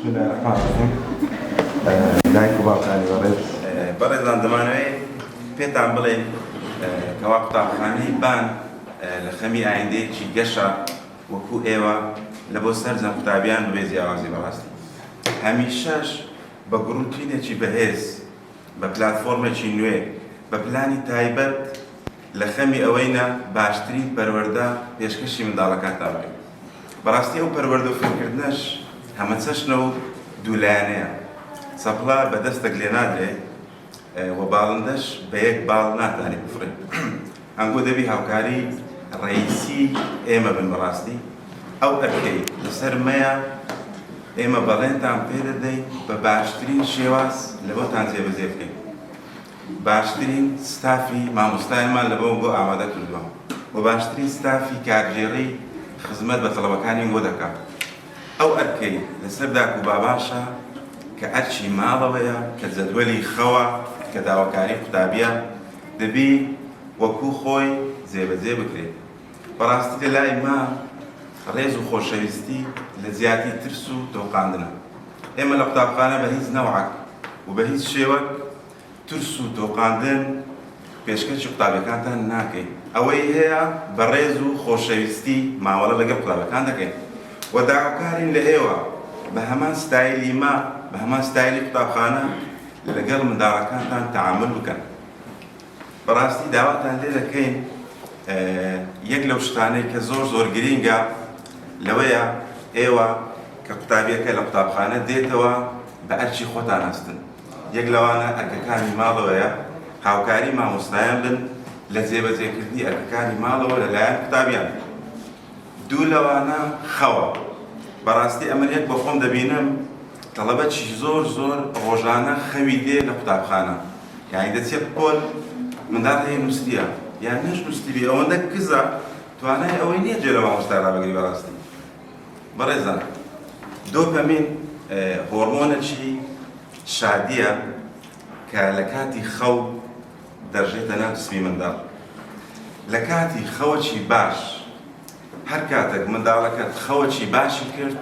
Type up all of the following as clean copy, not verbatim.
بسم الله الرحمن الرحيم. دایک و باوکانی بەڕێز بەڕێزان دەمانەوێت پێتان بڵێن کەوا قوتابخانەی بان لە خەمی ئایندەیەکی گەشە وەکو ئێوە لە بۆ سەرجەم قوتابیان ببێ جیاوازی بەڕاستی هەمیشەش بە گروپینێکی بەهێز بە پلاتفۆرمێکی نوێ بە پلانی تایبەت لە خەمی ئەوەینە باشترین پەروەردە پێشکەشی منداڵەکانتان بکەین. بەڕاستی ئەو پەروەردە و فێرکردنەش هەمە چەشنە و دوولایەنەیە. چەپڵە بەدەستێک لێ نادرێت و باڵندەش بە یەک باڵ ناتوانێت بفڕێت. ئەنگۆ دەبی هاوکاری ڕئیسی ئێمە بن بەڕاستی ئەو ئەرکەی لەسەر مەیە ئێمە بەڵێنتان پێ دەدەین بە باشترین شێواز لە بۆتان جێبەجێ بکەین. باشترین ستافی مامۆستایمان لە بۆ ئامادە کردووە و باشترین ستافی کارژێڕی خزمەت بە تەڵەبەکانی بۆ دەکات. ئەو ئەرکەی لەسەر داک و باباشە کە ئەرچی ماڵەوەیە کە جەدوەلی خەوە کە داواکاری قوتابیە دەبی وەکو خۆی جێبەجێ بکرێت. بەڕاستی لە لای ما ڕێز و خۆشەویستی لە زیاتی ترس و تۆقاندنە. ئێمە لە قوتابخانە بە هیچ نەوعەک و بە هیچ شێوەک ترس و تۆقاندن پێشکەشی قوتابەکانتان ناکەین. ئەوەی هەیە بە ڕێز و خۆشەویستی ماوەڵە لەگەڵ قوتابەکان دەکەین و داواکارین لە ئێوە بە هەمان ستایلی ما بە هەمان ستایلی قوتابخانە لەگەڵ منداڵەکانتان تەعامل بکەن. بەڕاستی داواتان لێ دەکەین یەک لەو شتانەی کە زۆر گرینگە لەوەیە ئێوە کە قوتابیەکە لە قوتابخانە دێتەوە بە ئەرچی خۆتان هەستن. یەک لەوانە ئەرکەکانی ماڵەوەیە هاوکاری مامۆستایان بن لە جێبەجێکردنی ئەرکەکانی ماڵەوە لەلایەن قوتابیان. دوو لەوانە خەوە. بەڕاستی ئەمە یەک بە خۆم دەبینم تەڵەبەتی زۆر ڕۆژانە خەوی دێ لە قوتابخانە. یعنی دەچێت پۆل منداڵ هەیە نووسیە یان نەش نووسیبی ئەوەندە کزە توانای ئەوەی نییە جێ لە مامۆستا ڕابگری بەڕاستی. بەڕێزان دۆپەمین هۆرمۆنێکی شادیە کە لە کاتی خەو دەژێتە ناو جسمی منداڵ. لە کاتی خەوەکی باش هەر کاتێک منداڵەکەت خەوەکی باشی کرد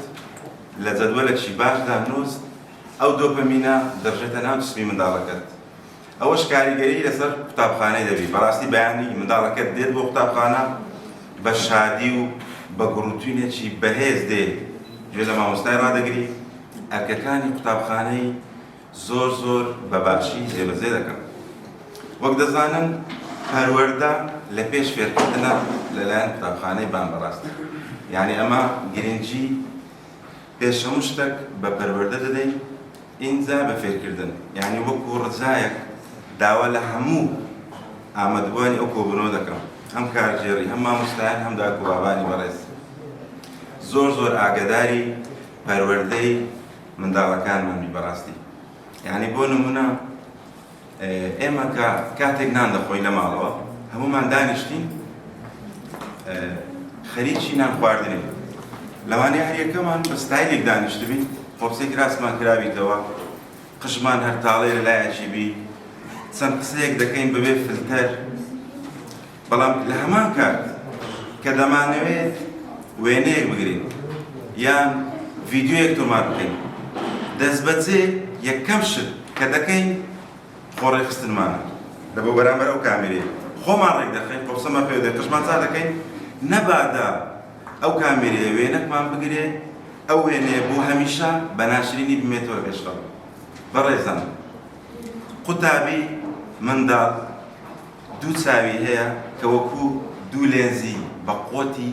لە جەدوەلێکی باشدا نووست ئەو دۆپەمینە دەژێتە ناو جسمی منداڵەکەت. ئەوەش کاریگەری لەسەر قوتابخانەی دەبی. بەڕاستی بەیانی منداڵەکەت دێت بۆ قوتابخانە بە شادی و بە گروتوینێکی بەهێز دێت گوێ لە مامۆستای ڕادەگری ئەرکەکانی قوتابخانەی زۆر بە باشی جێبەجێ دەکەن. وەک دەزانن پەروەردە لە پێش فێرکردنە لەلایەن قوتابخانەی بان بەڕاستی. یعنی ئەمە گرنگی پێش هەموو شتێک بە پەروەردە دەدەین ئینجا بە فێرکردن. یعنی وەکو ڕزایەک داوا لە هەموو ئامادەبووانی ئەو کۆبوونەوە دەکەم. هەم کارژێڕی هەم مامۆستایان هەم داک و بابانی بەڕێز زۆر ئاگاداری پەروەردەی منداڵەکانمانی بەڕاستی. یعنی بۆ نمونە ئێمە کە کاتێک نان دەخۆین لە ماڵەوە هەمومان دانیشتین خەریکی نان خواردنێ. لەوانەیە هەر یەکەمان بە ستایلێک دانیشتبین قۆپسێک ڕاستمان کرابیتەوە قژمان هەر تاڵێ لە لایەکی بی چەند قسەیەک دەکەین بەبێ فلتەر. بەڵام لە هەمان کات کە دەمانەوێت وێنەیەک بگرین یان ڤیدیۆیەک تۆمار بکەین دەست بەجێ یەکەم شت کە دەکەین خۆڕێخستنمانە لە بۆ بەرامبەر ئەو کامێرەیە خۆمان ڕێک دەخەین قۆپسەمان پێ دەکەین قژمان چا دەکەین نەبادا ئەو کامێرەیە وێنەکمان بگرێ ئەو وێنەیە بۆ هەمیشە بە ناشرینی بمێتەوە پێشخەڵ. بەڕێزان قوتابی منداڵ دوو چاوی هەیە کە وەکو دوو لێنزی بە قۆتی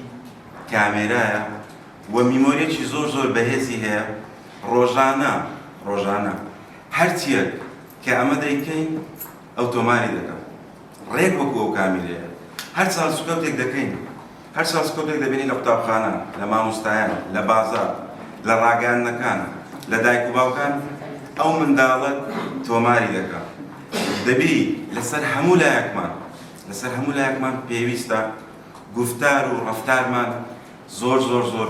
کامێرایە و میمۆریەکی زۆر بەهێزی هەیە. ڕۆژانە هەرچیەک کە ئەمە دەیکەین ئەو تۆماری دەکەم ڕێک وەکو ئەو کامێرەیە. هەر چانسکۆپێک دەکەین هەر چانسکۆپێک دەبینی لە قوتابخانە لە مامۆستایان لە بازار لە ڕاگەاندنەکان لە دایک و باوکان ئەو منداڵک تۆماری دەکات. دەبی لەسەر هەموو لایەکمان پێویستە گفتار و ڕەفتارمان زۆر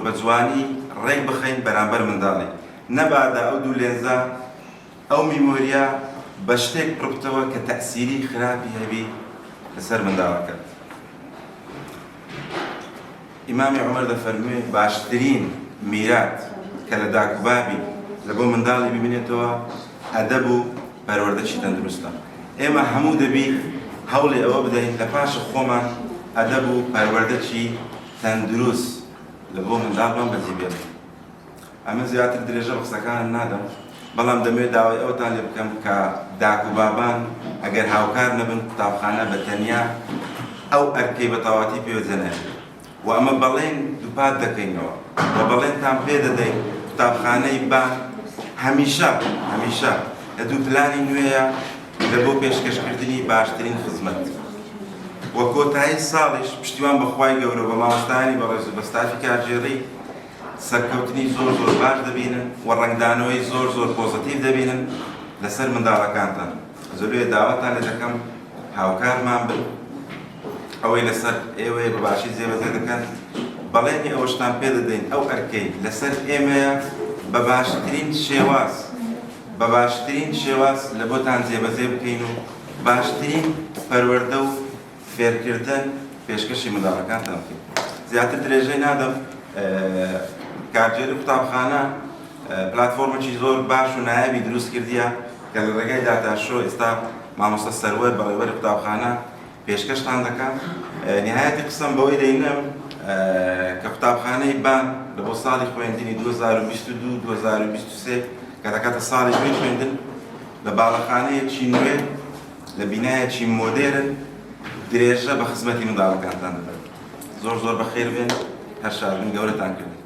بە جوانی ڕێک بخەین بەرامبەر منداڵی. نەبادا ئەو دوو لێنزە ئەو میمۆریە بە شتێک پڕبتەوە کە تەئسیری خراپی هەبی لەسەر منداڵەکەت. ئیمامی عومەر دەفەرموێ باشترین میرات کە لە داک و بابی لە بۆ منداڵی ببینێتەوە ئەدەب و پەروەردەی تەندروستە. ئێمە هەموو دەبی هەوڵی ئەوە بدەین لە پاشە خۆمان ئەدەب و پەروەردەی تەندروست لە بۆ منداڵمان بەجێ بێت. ئەمە زیاتر درێژە بە قسەکانم نادەم، بەڵام دەمەوێت داوای ئەوتان لێ بکەم کە داک و بابان ئەگەر هاوکار نەبن قوتابخانە بە تەنیا ئەو ئەرکەی بە تەواتی پێوەجێنێت و ئەمە بەڵێن دووپات دەکەینەوە و بەڵێنتان پێ دەدەین قوتابخانەی بان هەمیشە لە دوو پلانی نوێیە لە بۆ پێشکەشکردنی باشترین خزمەت. وە کۆتایی ساڵیش پشتیوان بەخوای گەورە بە مامۆستایانی بەڕێز و بەستافی کارژێڕی سەرکەوتنی زۆر باش دەبینن و ڕنگدانەوەی زۆر پۆزتیڤ دەبینن لەسەر منداڵەکانتان. زۆربەی داواتان لێ دەکەم هاوکارمان بن، ئەوەی لەسەر ئێوەیە بەباشی جێبەجێ دەکەن، بەڵێنی ئەوەشتان پێ دەدەین ئەو ئەرکەی لەسەر ئێمەیە بە باشترین شێواز لە بۆتان جێبەجێ بکەین و باشترین پەروەردە و فێرکردن پێشکەشی منداڵەکانتان بکەین. زیاتر درێژەی نادەم. کارژێری قوتابخانە پلاتفۆرمێکی زۆر باش و نایابی دروست کردیە کە لە ڕێگای داتاشۆ ئێستا مامۆستا سەروەر بەڕێوەری قوتابخانە پێشکەشتان دەکات. نهایەتی قسەم بەوەی دەینم کە قوتابخانەی بان لە بۆ ساڵی خوێندنی 2022-2023 کە دەکاتە ساڵی نوێی خوێندن لە باڵەخانەیەکی نوێ لە بینایەکی مۆدێرن درێژە بە خزمەتی منداڵەکانتان دەدەن. زۆر بەخێر بێن، هەر شاد بن، گەورەتان کردن.